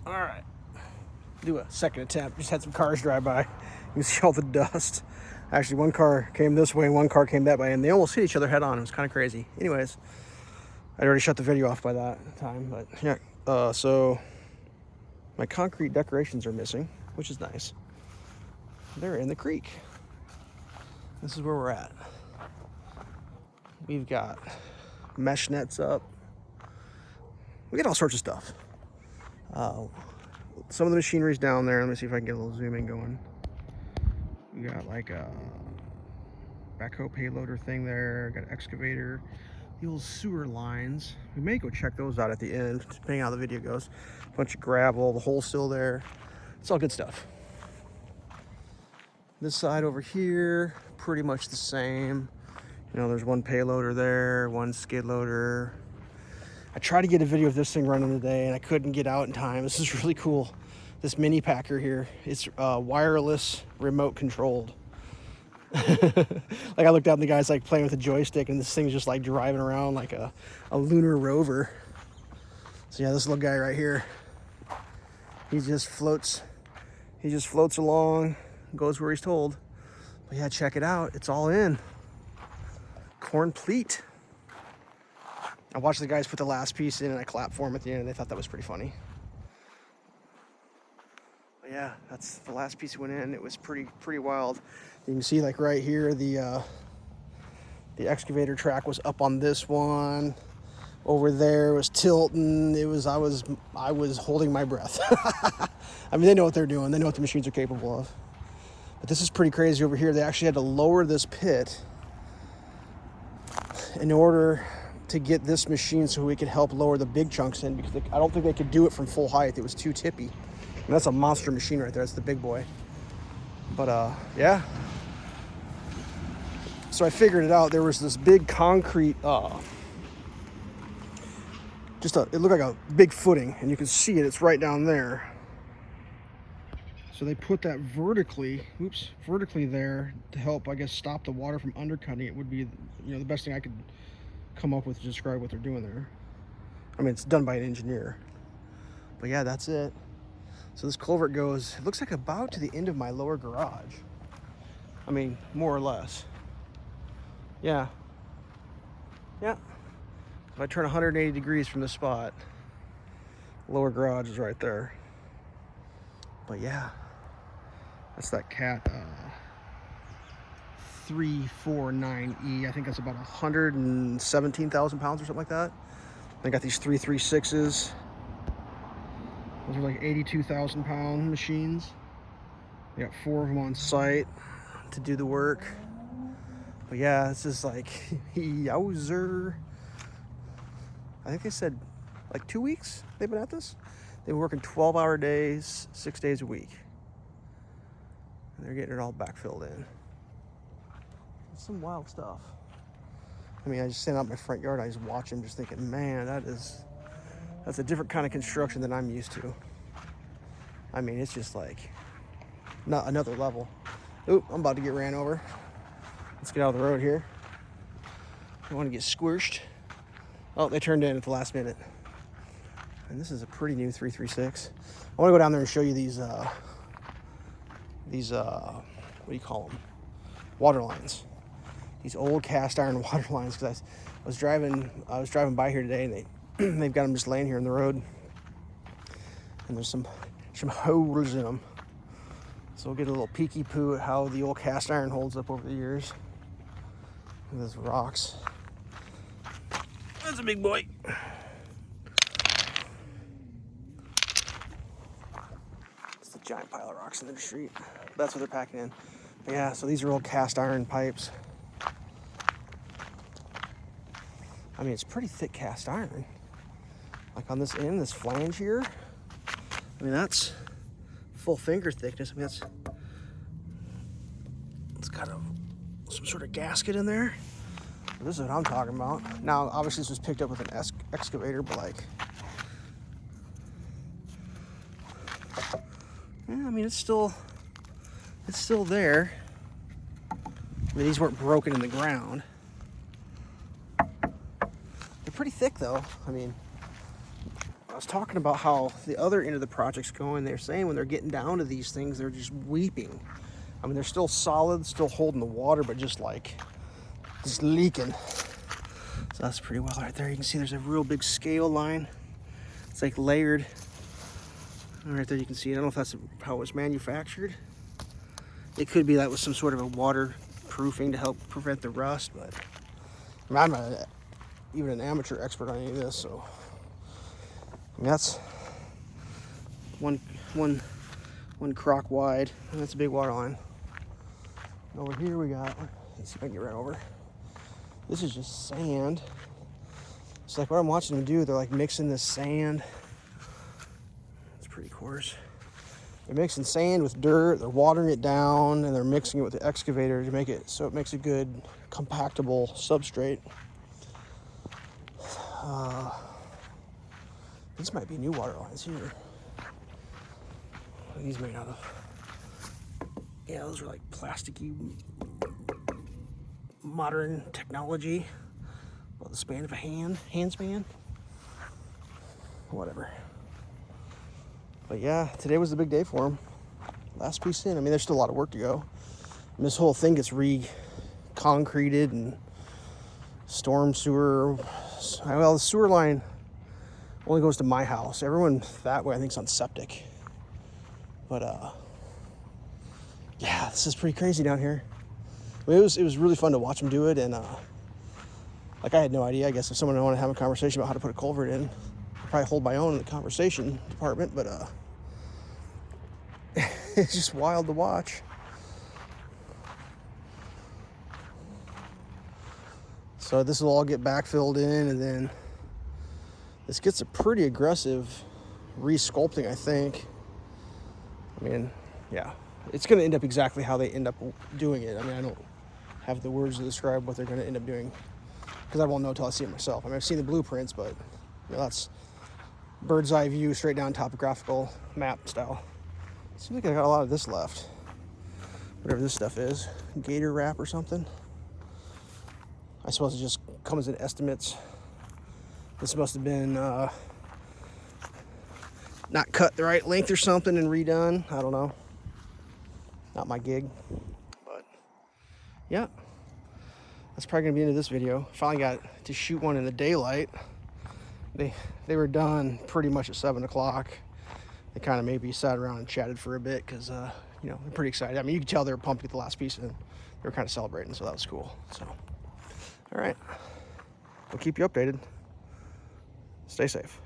All right, do a second attempt. Just had some cars drive by. You can see all the dust. Actually, one car came this way and one car came that way, and they almost hit each other head on. It was kind of crazy. Anyways, I'd already shut the video off by that time, but yeah. So my concrete decorations are missing, which is nice. They're in the creek. This is where we're at. We've got mesh nets up. We got all sorts of stuff. Some of the machinery's down there. Let me see if I can get a little zoom in going. We got like a backhoe payloader thing there. Got an excavator. The old sewer lines. We may go check those out at the end, depending on how the video goes. A bunch of gravel. The hole's still there. It's all good stuff. This side over here, pretty much the same. You know, there's one payloader there, one skid loader. I tried to get a video of this thing running today and I couldn't get out in time. This is really cool. This mini packer here, it's wireless, remote controlled. Like I looked out and the guy's like playing with a joystick and this thing's just like driving around like a lunar rover. So yeah, this little guy right here, he just floats along, goes where he's told. But yeah, check it out, it's all in. Complete. I watched the guys put the last piece in and I clapped for them at the end and they thought that was pretty funny. But yeah, that's the last piece went in. It was pretty wild. You can see like right here, the excavator track was up on this one. Over there was tilting. I was holding my breath. I mean, they know what they're doing. They know what the machines are capable of. But this is pretty crazy over here. They actually had to lower this pit in order to get this machine so we could help lower the big chunks in, because I don't think they could do it from full height. It was too tippy. And that's a monster machine right there. That's the big boy. But yeah. So I figured it out. There was this big concrete, it looked like a big footing, and you can see it. It's right down there. So they put that vertically there to help, I guess, stop the water from undercutting. It would be, the best thing I could come up with to describe what they're doing there. I mean, it's done by an engineer. But yeah, that's it. So this culvert goes, it looks like about to the end of my lower garage. I mean, more or less. Yeah. Yeah. If I turn 180 degrees from this spot, lower garage is right there. But yeah, that's that Cat 349E. I think that's about 117,000 pounds or something like that. I got these 336s. Those are like 82,000 pound machines. We got 4 of them on site to do the work. But yeah, this is like, yowzer. I think they said like 2 weeks they've been at this. They've been working 12-hour days, 6 days a week. And they're getting it all backfilled in. It's some wild stuff. I mean, I just stand out in my front yard, I just watch them, just thinking, man, that's a different kind of construction than I'm used to. I mean, it's just like not another level. Oop, I'm about to get ran over. Let's get out of the road here. I don't want to get squished. Oh, they turned in at the last minute. And this is a pretty new 336. I want to go down there and show you these what do you call them? Water lines. These old cast iron water lines, because I was driving by here today, and they've got them just laying here in the road, and there's some holes in them. So we'll get a little peeky poo at how the old cast iron holds up over the years. Those rocks. That's a big boy. It's a giant pile of rocks in the street. That's what they're packing in. But yeah, so these are old cast iron pipes. I mean, it's pretty thick cast iron. Like on this end, this flange here, I mean, that's full finger thickness. I mean, it's got some sort of gasket in there. This is what I'm talking about. Now, obviously, this was picked up with an excavator, but like, yeah, I mean, it's still there. I mean, these weren't broken in the ground. They're pretty thick, though. I mean, was talking about how the other end of the project's going. They're saying when they're getting down to these things, they're just weeping. I mean, they're still solid, still holding the water, but just leaking. So that's pretty well right there. You can see there's a real big scale line. It's like layered. And right there you can see it. I don't know if that's how it was manufactured. It could be that was some sort of a waterproofing to help prevent the rust, but I mean, I'm not even an amateur expert on any of this, so I mean, that's one crock wide, and that's a big water line. And over here we got, let's see if I can get right over. This is just sand. It's like what I'm watching them do, they're like mixing this sand. It's pretty coarse. They're mixing sand with dirt, they're watering it down, and they're mixing it with the excavator to make it so it makes a good compactable substrate. This might be new water lines here. What are these made out of? Yeah, those are like plasticky, modern technology. About the span of a hand span. Whatever. But yeah, today was the big day for them. Last piece in. I mean, there's still a lot of work to go. And this whole thing gets re-concreted and storm sewer. Well, the sewer line only goes to my house. Everyone that way I think is on septic. But yeah, this is pretty crazy down here. I mean, it was really fun to watch them do it, and like I had no idea. I guess if someone wanted to have a conversation about how to put a culvert in, I'd probably hold my own in the conversation department. But it's just wild to watch. So this will all get backfilled in, and then this gets a pretty aggressive re-sculpting, I think. I mean, yeah, it's going to end up exactly how they end up doing it. I mean, I don't have the words to describe what they're going to end up doing because I won't know until I see it myself. I mean, I've seen the blueprints, but you know, that's bird's eye view, straight down topographical map style. Seems like I got a lot of this left. Whatever this stuff is, gator wrap or something. I suppose it just comes in estimates. This must have been not cut the right length or something and redone. I don't know. Not my gig. But yeah, that's probably gonna be the end of this video. Finally got to shoot one in the daylight. They were done pretty much at 7 o'clock. They kind of maybe sat around and chatted for a bit because you know, they're pretty excited. I mean, you can tell they were pumped to get the last piece in. They were kind of celebrating, so that was cool. So, all right, we'll keep you updated. Stay safe.